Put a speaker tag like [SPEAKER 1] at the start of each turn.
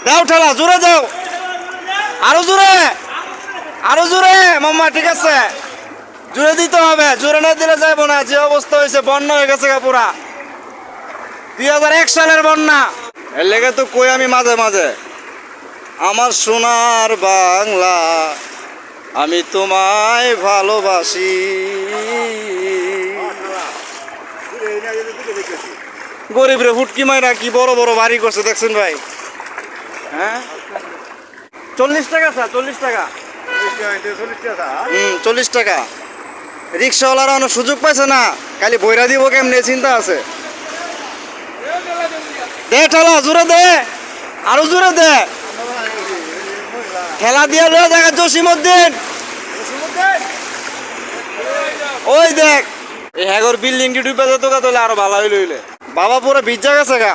[SPEAKER 1] দাও ঠেলা, জোরে দাও, আরো জোরে, আরো জোরে মাম্মা, ঠিক আছে, জোরে দিতে হবে, জোরে না দিলে যাইবো না। যে অবস্থা হয়েছে, বন্যা হয়ে গেছে পুরা, 2001 সালের বন্যা। এর লেগে তো কই আমি মাঝে মাঝে, আমার সোনার বাংলা, আমি তোমায় ভালোবাসি। গরিব রে ফুটকি মাইরা কি বড় বড় বাড়ি করছে দেখছেন ভাই। হ্যাঁ 40 টাকা স্যার, 40 টাকা। 40 টাকা। রিক্সাওয়ালারা অনেক সুযোগ পাইছে না, খালি বইরা দিব কেমনে চিন্তা আছে। দে ঠেলা, জোরে দে, আরো জোরে দে, ঠেলা দিয়ে লয়ে দেখা জসিমউদ্দিন, ওই দেখ এই হ্যাগর বিল্ডিংটি ডুবে যেত, আরো ভালো হইলে বাবা পুরো ভিজা গেছে গা।